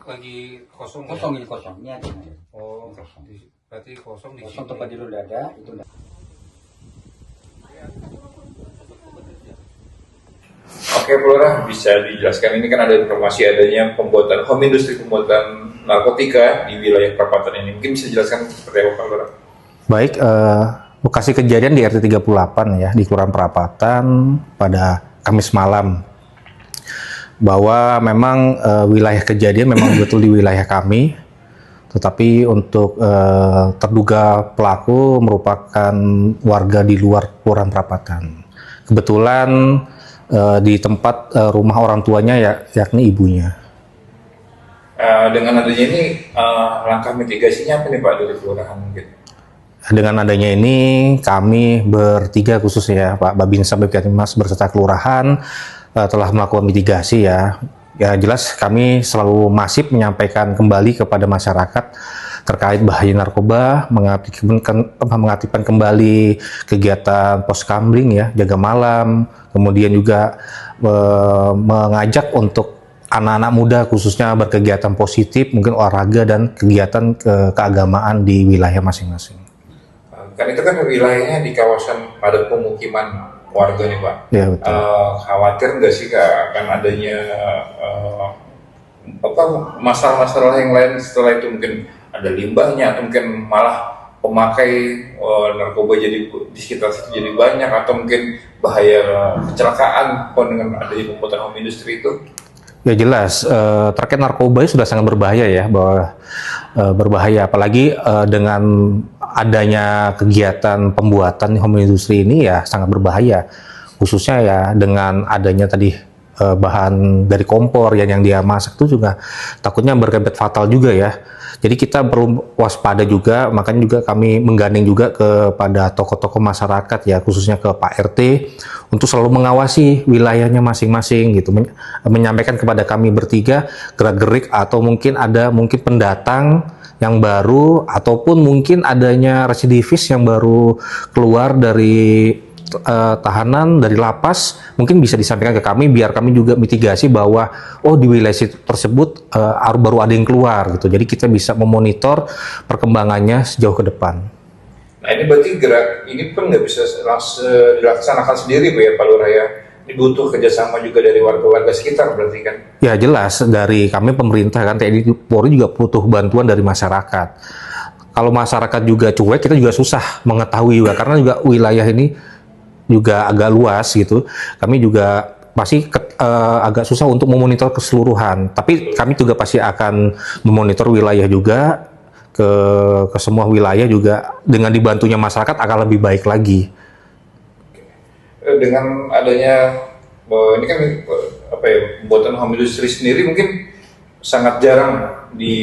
lagi kosong ya? Kosong ini kosong, ini aja. Oh, Kosong. berarti kosong di Kosong sini. tempat tidur udah ada, itu udah. Oke, Bu Lurah, bisa dijelaskan ini kan ada informasi adanya pembuatan home industry pembuatan narkotika di wilayah perapatan ini. Mungkin bisa dijelaskan seperti apa, Pak Lurah? Baik, lokasi kejadian di RT 38 ya, di Kelurahan Perapatan pada Kamis malam. Bahwa memang wilayah kejadian memang betul di wilayah kami, tetapi untuk terduga pelaku merupakan warga di luar Kelurahan Perapatan. Kebetulan di tempat rumah orang tuanya yakni ibunya. Dengan adanya ini langkah mitigasinya apa nih Pak dari kelurahan mungkin? Dengan adanya ini kami bertiga khususnya Pak Babinsa Babinsa berserta kelurahan telah melakukan mitigasi ya. Ya jelas kami selalu masif menyampaikan kembali kepada masyarakat terkait bahaya narkoba, mengaktifkan kembali kegiatan poskamling ya, jaga malam, kemudian juga mengajak untuk anak-anak muda khususnya berkegiatan positif, mungkin olahraga dan kegiatan keagamaan di wilayah masing-masing. Kan itu kan wilayahnya di kawasan padat pemukiman warga nih Pak. Ya betul. Khawatir nggak sih Kak akan adanya masalah-masalah yang lain setelah itu, mungkin ada limbahnya atau mungkin malah pemakai narkoba jadi di sekitar situ jadi banyak, atau mungkin bahaya kecelakaan dengan adanya pembuatan home industry itu? Ya jelas, terkait narkoba sudah sangat berbahaya ya, bahwa berbahaya apalagi dengan adanya kegiatan pembuatan home industry ini ya sangat berbahaya, khususnya ya dengan adanya tadi bahan dari kompor yang dia masak itu juga takutnya berefek fatal juga ya. Jadi kita perlu waspada juga, makanya juga kami menggandeng juga kepada tokoh-tokoh masyarakat ya, khususnya ke Pak RT untuk selalu mengawasi wilayahnya masing-masing gitu, menyampaikan kepada kami bertiga gerak-gerik atau mungkin ada pendatang yang baru ataupun mungkin adanya residivis yang baru keluar dari tahanan dari lapas, mungkin bisa disampaikan ke kami biar kami juga mitigasi bahwa di wilayah tersebut baru ada yang keluar gitu. Jadi kita bisa memonitor perkembangannya sejauh ke depan. Nah ini berarti ini pun nggak bisa langsung dilaksanakan sendiri Pak Lurah ya. Ini butuh kerjasama juga dari warga-warga sekitar berarti kan? Ya jelas, dari kami pemerintah kan TNI Polri juga butuh bantuan dari masyarakat. Kalau masyarakat juga cuek, kita juga susah mengetahui juga, karena juga wilayah ini juga agak luas gitu. Kami juga pasti agak susah untuk memonitor keseluruhan. Tapi kami juga pasti akan memonitor wilayah juga ke semua wilayah juga, dengan dibantunya masyarakat akan lebih baik lagi. Dengan adanya ini kan pembuatan home industry sendiri mungkin sangat jarang di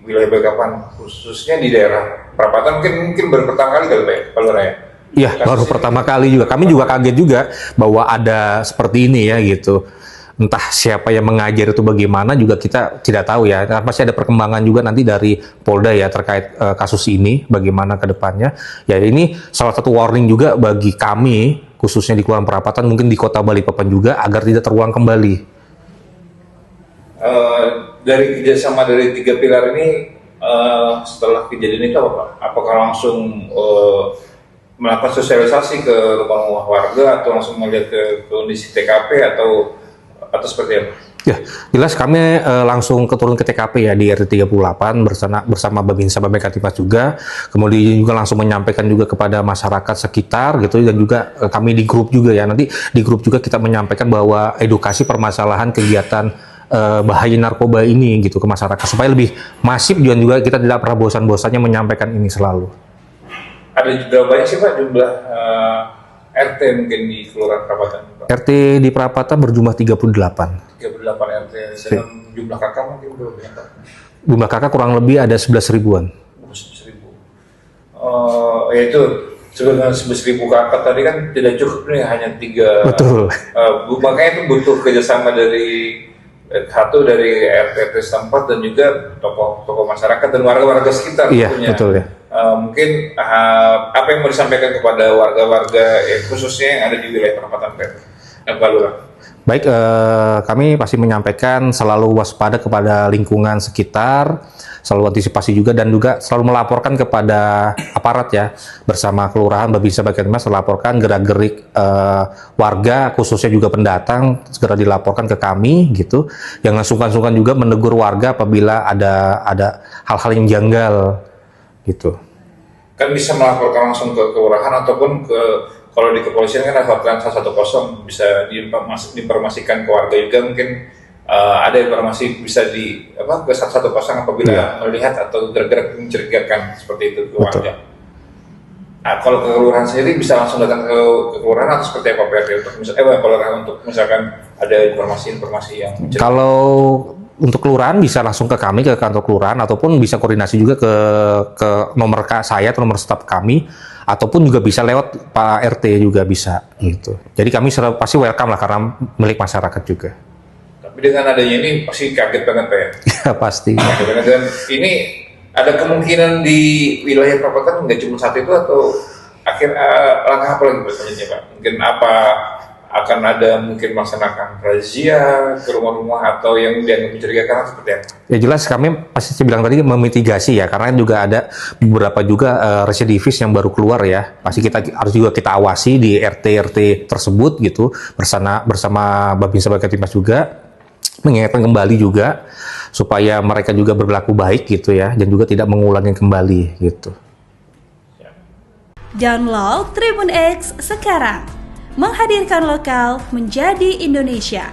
wilayah Balikpapan, khususnya di daerah Perapatan mungkin baru pertama kali Pak Lurah ya? Iya, baru pertama kali juga. Kami juga kaget juga bahwa ada seperti ini ya gitu. Entah siapa yang mengajar itu bagaimana juga kita tidak tahu ya. Karena pasti ada perkembangan juga nanti dari Polda ya terkait kasus ini bagaimana ke depannya. Ya ini salah satu warning juga bagi kami khususnya di Kelurahan Perapatan, mungkin di Kota Balikpapan juga, agar tidak terulang kembali. Dari kerjasama dari 3 pilar ini setelah kejadian itu apa Pak? Apakah langsung melakukan sosialisasi ke rumah-rumah warga atau langsung melihat ke kondisi TKP atau seperti apa? Ya, jelas kami langsung turun ke TKP ya di RT 38 bersama Babinsa Babinsa juga. Kemudian juga langsung menyampaikan juga kepada masyarakat sekitar gitu, dan juga kami di grup juga ya. Nanti di grup juga kita menyampaikan bahwa edukasi permasalahan kegiatan bahaya narkoba ini gitu ke masyarakat supaya lebih masif, dan juga kita tidak pernah bosan-bosannya menyampaikan ini selalu. Ada juga banyak sih Pak jumlah RT mungkin di Kelurahan Perapatan Pak? RT di Perapatan berjumlah 38. 38 RT, sedang jumlah kakak mungkin berapa ya Pak? Jumlah kakak kurang lebih ada 11 ribuan. 11.000. Ya itu sebenarnya 11.000 kakak tadi kan tidak cukup nih, hanya 3. Betul. Makanya itu butuh kerjasama dari dari RT setempat dan juga tokoh masyarakat dan warga-warga sekitar. Iya, tentunya. betul ya. Mungkin apa yang mau disampaikan kepada warga-warga khususnya yang ada di wilayah Perapatan Pak Lurah? Baik, kami pasti menyampaikan selalu waspada kepada lingkungan sekitar, selalu antisipasi juga dan juga selalu melaporkan kepada aparat ya, bersama kelurahan Babinsa Bagian Mas melaporkan gerak-gerik warga khususnya juga pendatang segera dilaporkan ke kami gitu. Yang sungkan-sungkan juga menegur warga apabila ada hal-hal yang janggal gitu. Kan bisa melaporkan langsung ke kelurahan ataupun ke, kalau di kepolisian kan ada hotline 110, bisa diinformasikan ke warga juga, mungkin ada informasi bisa ke 110 apabila melihat atau gerak-gerak mencurigakan seperti itu ke warga. Nah, kalau ke kelurahan sendiri bisa langsung datang ke kelurahan atau seperti apa PRT untuk misalkan ada informasi-informasi yang kalau untuk kelurahan bisa langsung ke kami, ke kantor kelurahan, ataupun bisa koordinasi juga ke nomor saya atau nomor staf kami, ataupun juga bisa lewat Pak RT juga bisa gitu. Jadi kami pasti welcome lah karena milik masyarakat juga. Tapi dengan adanya ini pasti kaget banget Pak ya? Ya pasti. Dan ini ada kemungkinan di wilayah perapatan nggak cuma satu itu atau langkah apa lagi selanjutnya Pak? Mungkin apa akan ada mungkin melaksanakan razia ke rumah-rumah atau yang dianggap mencurigakan seperti apa? Ya jelas kami pasti bilang tadi memitigasi ya, karena juga ada beberapa juga residivis yang baru keluar ya. Pasti kita harus juga kita awasi di RT tersebut gitu, bersama Babinsa Bagian Mas juga mengingatkan kembali juga supaya mereka juga berlaku baik gitu ya, dan juga tidak mengulangi kembali gitu. Download Tribun X sekarang, menghadirkan lokal menjadi Indonesia.